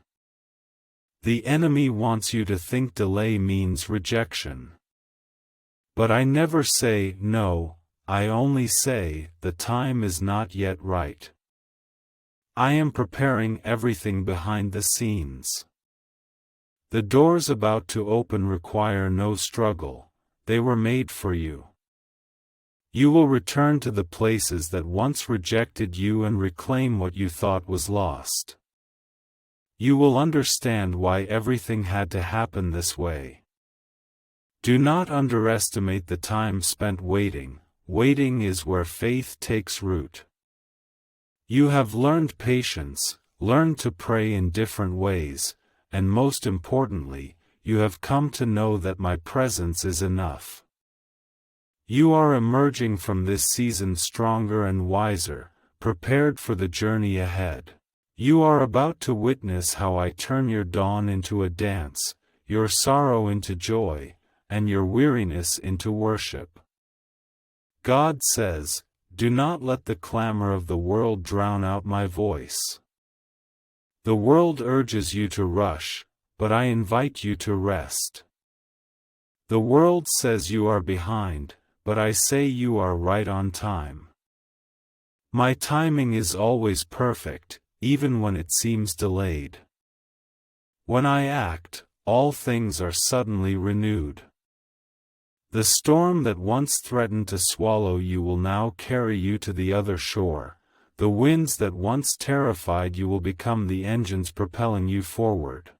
The enemy wants you to think delay means rejection. But I never say no, I only say the time is not yet right. I am preparing everything behind the scenes. The doors about to open require no struggle, they were made for you. You will return to the places that once rejected you and reclaim what you thought was lost. You will understand why everything had to happen this way. Do not underestimate the time spent waiting. Waiting is where faith takes root. You have learned patience, learned to pray in different ways, and most importantly, you have come to know that my presence is enough. You are emerging from this season stronger and wiser, prepared for the journey ahead. You are about to witness how I turn your dawn into a dance, your sorrow into joy, and your weariness into worship. God says, do not let the clamor of the world drown out my voice. The world urges you to rush, but I invite you to rest. The world says you are behind, but I say you are right on time. My timing is always perfect, even when it seems delayed. When I act, all things are suddenly renewed. The storm that once threatened to swallow you will now carry you to the other shore. The winds that once terrified you will become the engines propelling you forward.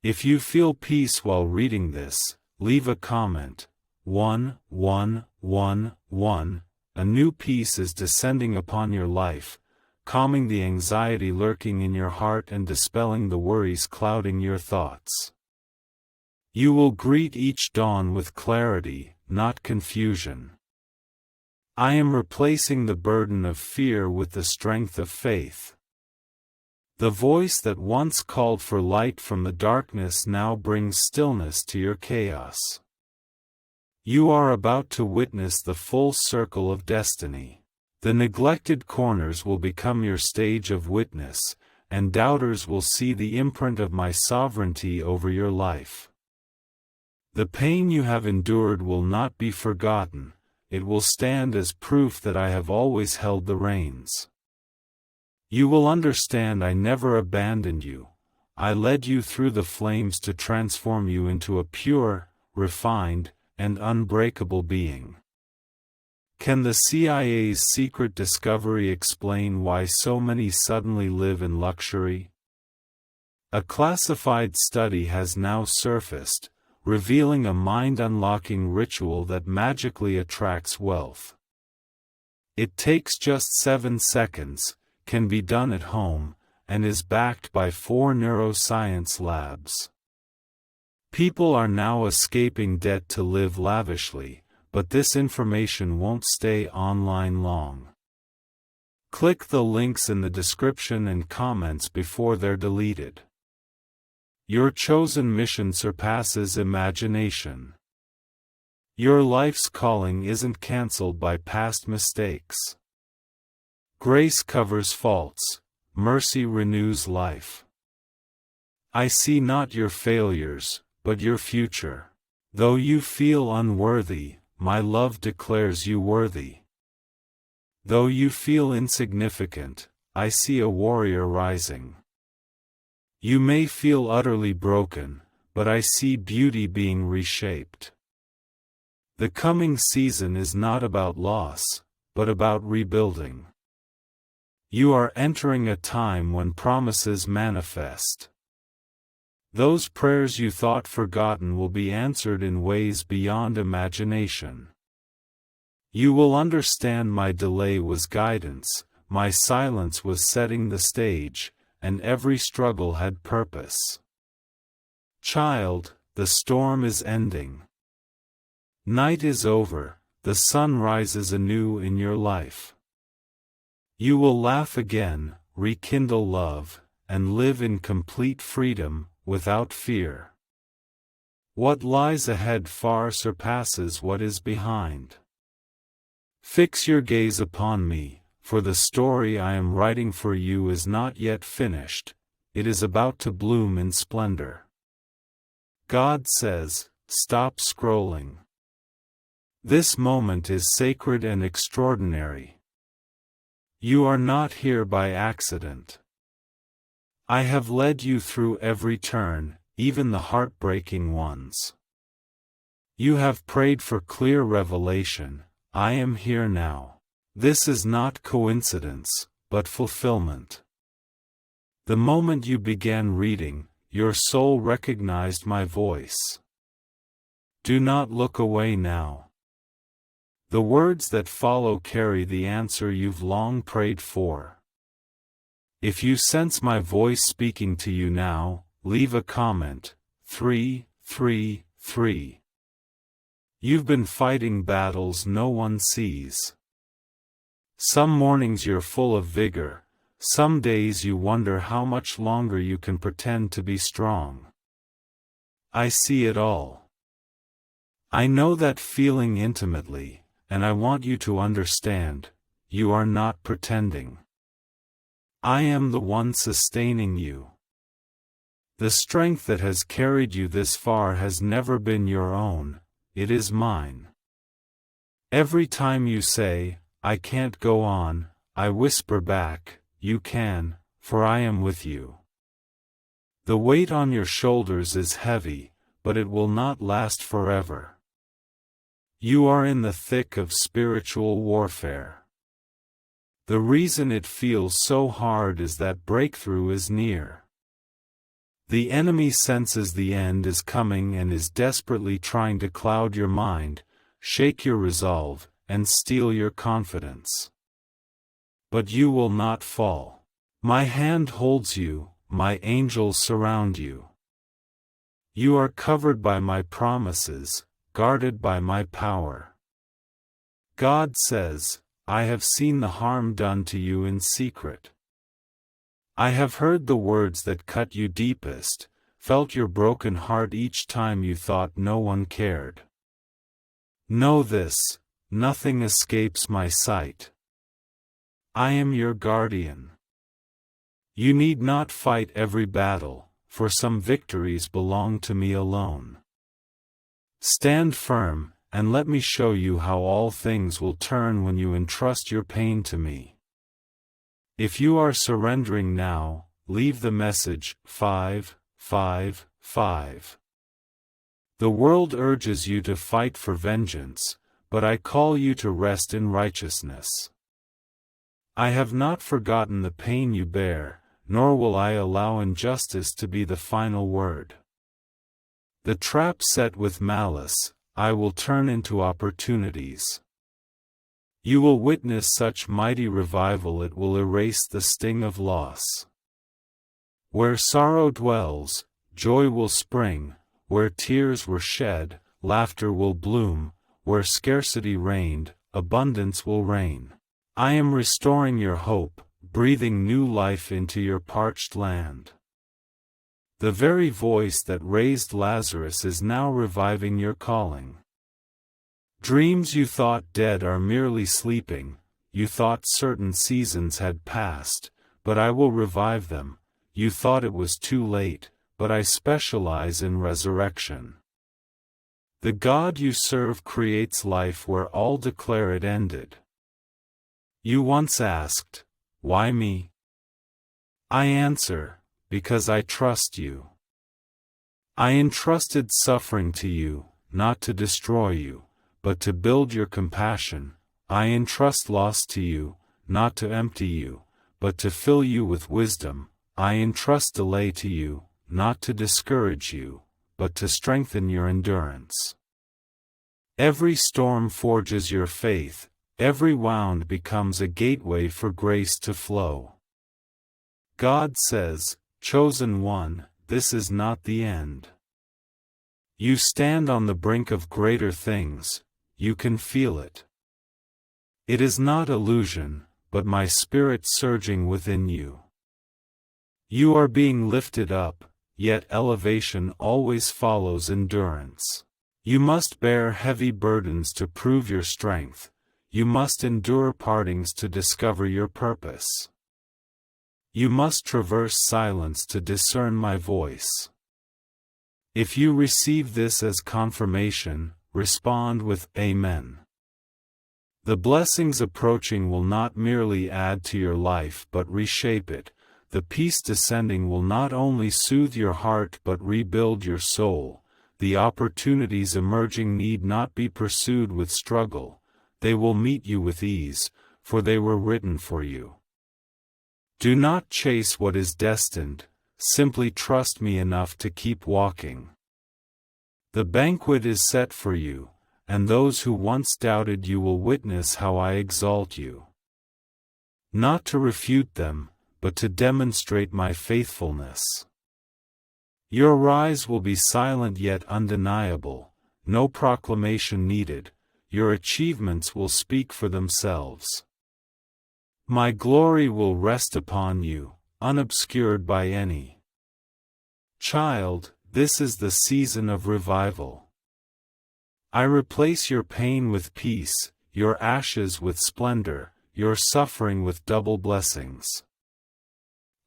If you feel peace while reading this, leave a comment. 1, 1, 1, 1. A new peace is descending upon your life, calming the anxiety lurking in your heart and dispelling the worries clouding your thoughts. You will greet each dawn with clarity, not confusion. I am replacing the burden of fear with the strength of faith. The voice that once called for light from the darkness now brings stillness to your chaos. You are about to witness the full circle of destiny. The neglected corners will become your stage of witness, and doubters will see the imprint of my sovereignty over your life. The pain you have endured will not be forgotten, it will stand as proof that I have always held the reins. You will understand I never abandoned you. I led you through the flames to transform you into a pure, refined, and unbreakable being. Can the CIA's secret discovery explain why so many suddenly live in luxury? A classified study has now surfaced, revealing a mind-unlocking ritual that magically attracts wealth. It takes just 7 seconds, can be done at home, and is backed by 4 neuroscience labs. People are now escaping debt to live lavishly, but this information won't stay online long. Click the links in the description and comments before they're deleted. Your chosen mission surpasses imagination. Your life's calling isn't cancelled by past mistakes. Grace covers faults, mercy renews life. I see not your failures, but your future. Though you feel unworthy, my love declares you worthy. Though you feel insignificant, I see a warrior rising. You may feel utterly broken, but I see beauty being reshaped. The coming season is not about loss, but about rebuilding. You are entering a time when promises manifest. Those prayers you thought forgotten will be answered in ways beyond imagination. You will understand my delay was guidance, my silence was setting the stage, and every struggle had purpose. Child, the storm is ending. Night is over, the sun rises anew in your life. You will laugh again, rekindle love, and live in complete freedom, without fear. What lies ahead far surpasses what is behind. Fix your gaze upon me, for the story I am writing for you is not yet finished, it is about to bloom in splendor. God says, stop scrolling. This moment is sacred and extraordinary. You are not here by accident. I have led you through every turn, even the heartbreaking ones. You have prayed for clear revelation. I am here now. This is not coincidence, but fulfillment. The moment you began reading, your soul recognized my voice. Do not look away now. The words that follow carry the answer you've long prayed for. If you sense my voice speaking to you now, leave a comment. 333. You've been fighting battles no one sees. Some mornings you're full of vigor, some days you wonder how much longer you can pretend to be strong. I see it all. I know that feeling intimately, and I want you to understand, you are not pretending. I am the one sustaining you. The strength that has carried you this far has never been your own, it is mine. Every time you say, I can't go on, I whisper back, you can, for I am with you. The weight on your shoulders is heavy, but it will not last forever. You are in the thick of spiritual warfare. The reason it feels so hard is that breakthrough is near. The enemy senses the end is coming and is desperately trying to cloud your mind, shake your resolve, and steal your confidence. But you will not fall. My hand holds you, my angels surround you. You are covered by my promises, guarded by my power. God says, I have seen the harm done to you in secret. I have heard the words that cut you deepest, felt your broken heart each time you thought no one cared. Know this, nothing escapes my sight. I am your guardian. You need not fight every battle, for some victories belong to me alone. Stand firm, and let me show you how all things will turn when you entrust your pain to me. If you are surrendering now, leave the message 555. The world urges you to fight for vengeance, but I call you to rest in righteousness. I have not forgotten the pain you bear, nor will I allow injustice to be the final word. The trap set with malice, I will turn into opportunities. You will witness such mighty revival it will erase the sting of loss. Where sorrow dwells, joy will spring. Where tears were shed, laughter will bloom. Where scarcity reigned, abundance will reign. I am restoring your hope, breathing new life into your parched land. The very voice that raised Lazarus is now reviving your calling. Dreams you thought dead are merely sleeping. You thought certain seasons had passed, but I will revive them. You thought it was too late, but I specialize in resurrection. The God you serve creates life where all declare it ended. You once asked, why me? I answer, because I trust you. I entrusted suffering to you, not to destroy you, but to build your compassion. I entrust loss to you, not to empty you, but to fill you with wisdom. I entrust delay to you, not to discourage you, but to strengthen your endurance. Every storm forges your faith, every wound becomes a gateway for grace to flow. God says, chosen one, this is not the end. You stand on the brink of greater things, you can feel it. It is not illusion, but my spirit surging within you. You are being lifted up, yet elevation always follows endurance. You must bear heavy burdens to prove your strength. You must endure partings to discover your purpose. You must traverse silence to discern my voice. If you receive this as confirmation, respond with Amen. The blessings approaching will not merely add to your life but reshape it. The peace descending will not only soothe your heart but rebuild your soul. The opportunities emerging need not be pursued with struggle. They will meet you with ease, for they were written for you. Do not chase what is destined, simply trust me enough to keep walking. The banquet is set for you, and those who once doubted you will witness how I exalt you. Not to refute them, but to demonstrate my faithfulness. Your rise will be silent yet undeniable, no proclamation needed. Your achievements will speak for themselves. My glory will rest upon you, unobscured by any. Child, this is the season of revival. I replace your pain with peace, your ashes with splendor, your suffering with double blessings.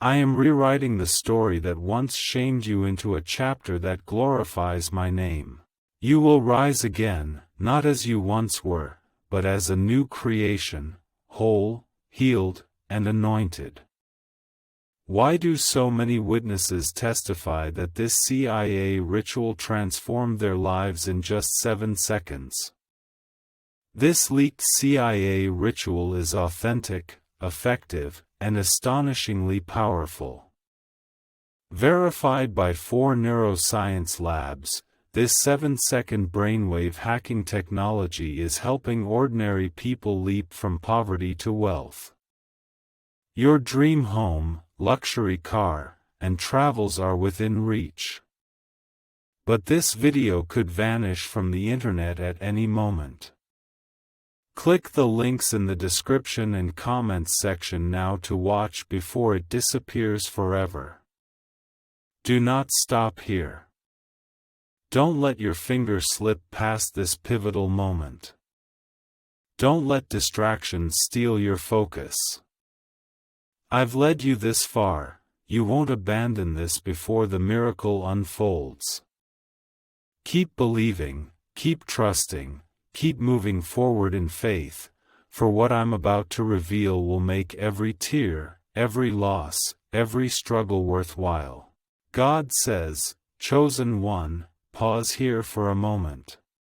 I am rewriting the story that once shamed you into a chapter that glorifies my name. You will rise again, not as you once were, but as a new creation, whole, healed, and anointed. Why do so many witnesses testify that this CIA ritual transformed their lives in just 7 seconds? This leaked CIA ritual is authentic, effective, and astonishingly powerful. Verified by 4 neuroscience labs, this 7-second brainwave hacking technology is helping ordinary people leap from poverty to wealth. Your dream home, luxury car, and travels are within reach. But this video could vanish from the internet at any moment. Click the links in the description and comments section now to watch before it disappears forever. Do not stop here. Don't let your finger slip past this pivotal moment. Don't let distractions steal your focus. I've led you this far, you won't abandon this before the miracle unfolds. Keep believing, keep trusting, keep moving forward in faith, for what I'm about to reveal will make every tear, every loss, every struggle worthwhile. God says, chosen one, pause here for a moment.